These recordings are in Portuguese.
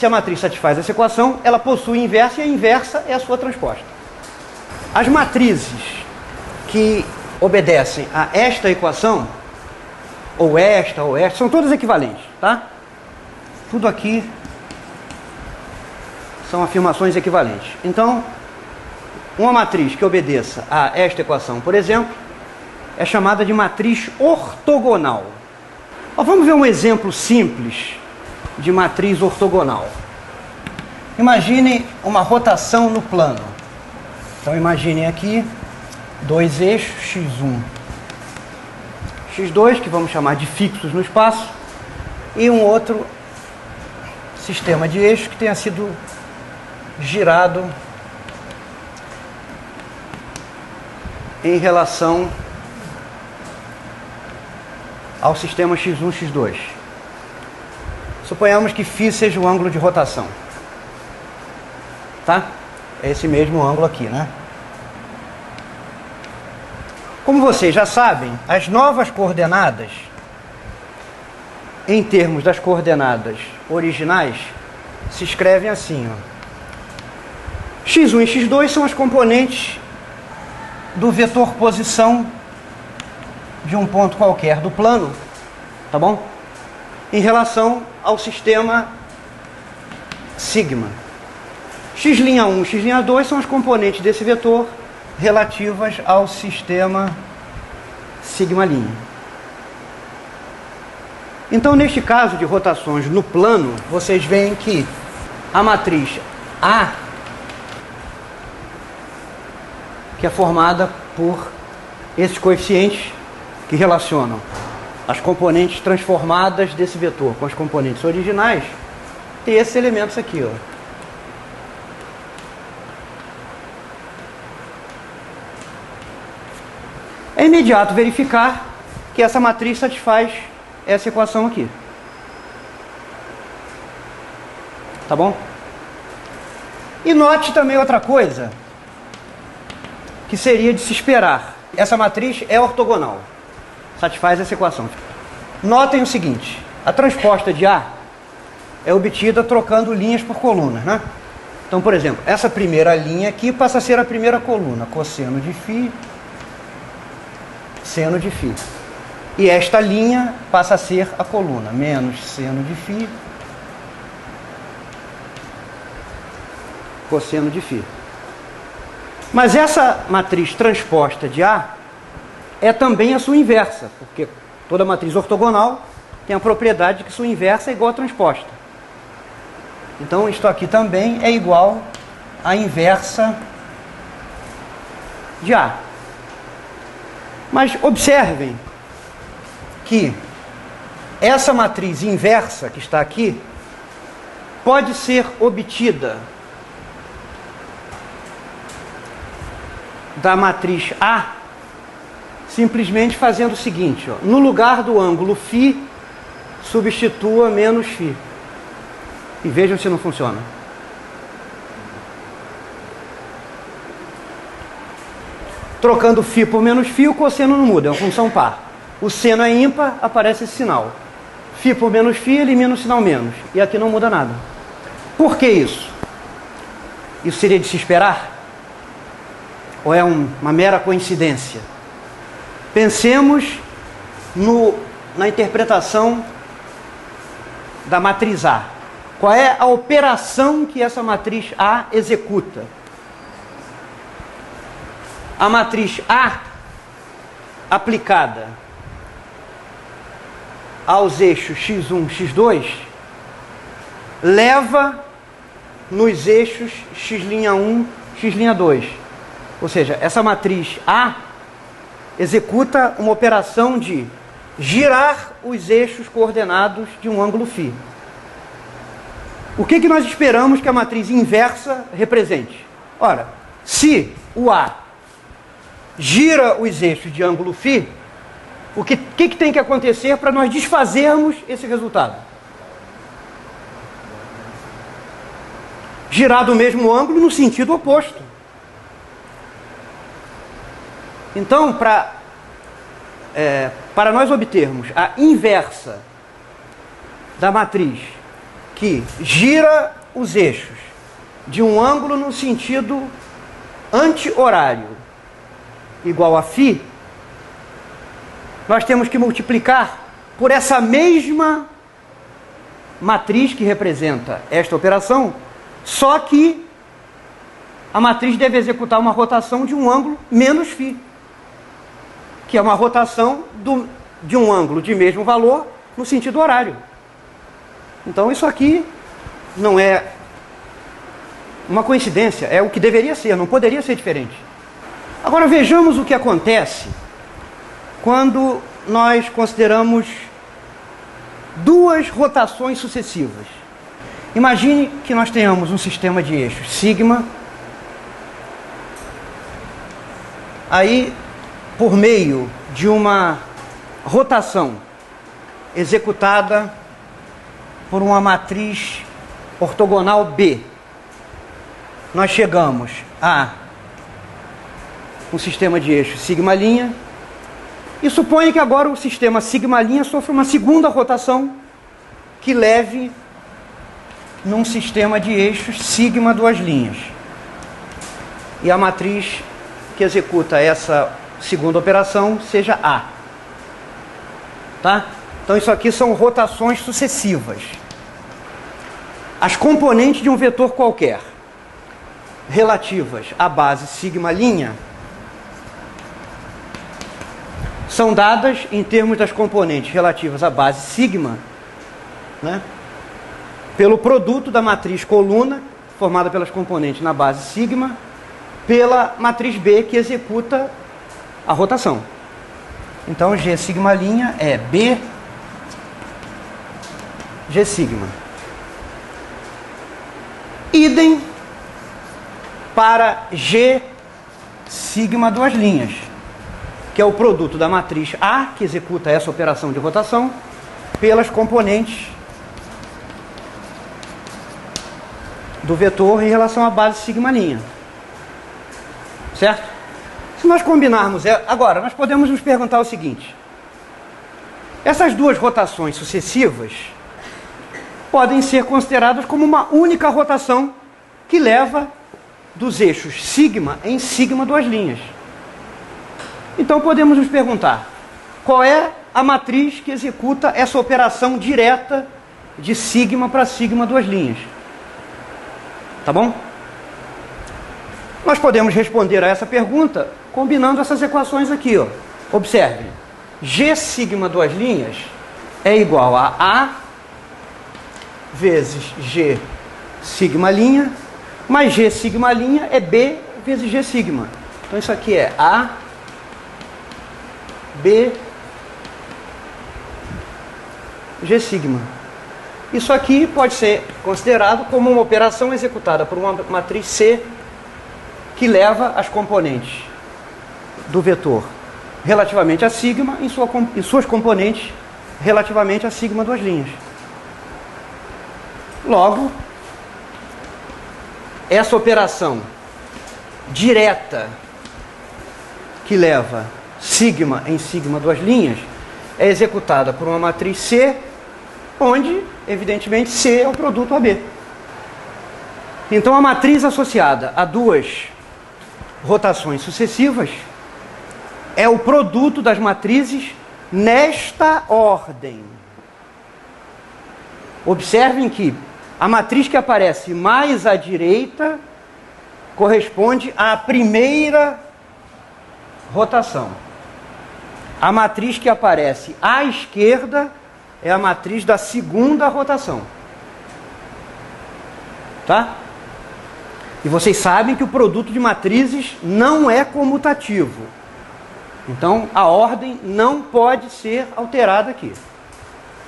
se a matriz satisfaz essa equação, ela possui inversa e a inversa é a sua transposta. As matrizes que obedecem a esta equação, ou esta, são todas equivalentes, tá? Tudo aqui são afirmações equivalentes. Então, uma matriz que obedeça a esta equação, por exemplo, é chamada de matriz ortogonal. Vamos ver um exemplo simples de matriz ortogonal. Imaginem uma rotação no plano. Então imaginem aqui dois eixos, x1, x2, que vamos chamar de fixos no espaço, e um outro sistema de eixos que tenha sido girado em relação ao sistema x1, x2. Suponhamos que φ seja o ângulo de rotação. Tá? É esse mesmo ângulo aqui, né? Como vocês já sabem, as novas coordenadas, em termos das coordenadas originais, se escrevem assim, ó. x1 e x2 são as componentes do vetor posição de um ponto qualquer do plano, tá bom? Em relação ao sistema sigma. X'I1 e X'I2 são as componentes desse vetor relativas ao sistema sigma'. Então, neste caso de rotações no plano, vocês veem que a matriz A, que é formada por esses coeficientes que relacionam as componentes transformadas desse vetor com as componentes originais, tem esses elementos aqui, ó. É imediato verificar que essa matriz satisfaz essa equação aqui. Tá bom? E note também outra coisa que seria de se esperar. Essa matriz é ortogonal. Satisfaz essa equação. Notem o seguinte: a transposta de A é obtida trocando linhas por colunas, né? Então, por exemplo, essa primeira linha aqui passa a ser a primeira coluna, cosseno de φ, seno de φ. E esta linha passa a ser a coluna, menos seno de φ, cosseno de φ. Mas essa matriz transposta de A é também a sua inversa, porque toda matriz ortogonal tem a propriedade de que sua inversa é igual à transposta. Então, isto aqui também é igual à inversa de A. Mas observem que essa matriz inversa que está aqui pode ser obtida da matriz A simplesmente fazendo o seguinte, ó, no lugar do ângulo φ, substitua menos φ. E vejam se não funciona. Trocando φ por menos φ, o cosseno não muda, é uma função par. O seno é ímpar, aparece esse sinal. Φ por menos φ elimina o sinal menos. E aqui não muda nada. Por que isso? Isso seria de se esperar? Ou é uma mera coincidência? Pensemos na interpretação da matriz A. Qual é a operação que essa matriz A executa? A matriz A aplicada aos eixos x1, x2 leva nos eixos x'1, x'2. Ou seja, essa matriz A executa uma operação de girar os eixos coordenados de um ângulo φ. O que nós esperamos que a matriz inversa represente? Ora, se o A gira os eixos de ângulo φ, o que tem que acontecer para nós desfazermos esse resultado? Girar do mesmo ângulo no sentido oposto. Então, para nós obtermos a inversa da matriz que gira os eixos de um ângulo no sentido anti-horário igual a φ, nós temos que multiplicar por essa mesma matriz que representa esta operação, só que a matriz deve executar uma rotação de um ângulo menos φ, que é uma rotação de um ângulo de mesmo valor no sentido horário. Então isso aqui não é uma coincidência, é o que deveria ser, não poderia ser diferente. Agora vejamos o que acontece quando nós consideramos duas rotações sucessivas. Imagine que nós tenhamos um sistema de eixos sigma, aí por meio de uma rotação executada por uma matriz ortogonal B, nós chegamos a um sistema de eixo sigma', e suponha que agora o sistema sigma' sofre uma segunda rotação que leve num sistema de eixos sigma duas linhas. E a matriz que executa essa segunda operação seja A. Tá? Então isso aqui são rotações sucessivas. As componentes de um vetor qualquer relativas à base sigma' são dadas em termos das componentes relativas à base sigma, né, pelo produto da matriz coluna, formada pelas componentes na base sigma, pela matriz B, que executa a rotação. Então, G sigma' é B, G sigma. Idem para G sigma duas linhas, que é o produto da matriz A, que executa essa operação de rotação, pelas componentes do vetor em relação à base sigma'. Certo? Se nós combinarmos... Agora, nós podemos nos perguntar o seguinte: essas duas rotações sucessivas podem ser consideradas como uma única rotação que leva dos eixos sigma em sigma duas linhas. Então podemos nos perguntar, qual é a matriz que executa essa operação direta de sigma para sigma duas linhas? Tá bom? Nós podemos responder a essa pergunta combinando essas equações aqui, ó. Observe, G sigma duas linhas é igual a A vezes G sigma', mais G sigma' é B vezes G sigma. Então isso aqui é A, B, G sigma. Isso aqui pode ser considerado como uma operação executada por uma matriz C que leva as componentes do vetor relativamente a sigma em suas componentes relativamente a sigma duas linhas. Logo, essa operação direta que leva sigma em sigma duas linhas é executada por uma matriz C, onde, evidentemente, C é o produto AB. Então, a matriz associada a duas rotações sucessivas é o produto das matrizes nesta ordem. Observem que a matriz que aparece mais à direita corresponde à primeira rotação. A matriz que aparece à esquerda é a matriz da segunda rotação. Tá? E vocês sabem que o produto de matrizes não é comutativo. Então, a ordem não pode ser alterada aqui.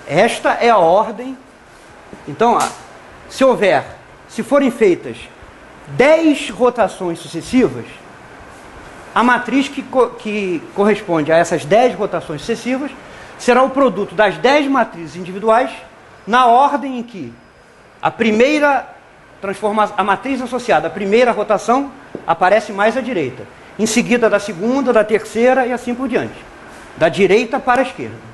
Esta é a ordem. Então, se forem feitas 10 rotações sucessivas, a matriz que corresponde a essas 10 rotações sucessivas será o produto das 10 matrizes individuais na ordem em que a matriz associada à primeira rotação aparece mais à direita, em seguida da segunda, da terceira e assim por diante, da direita para a esquerda.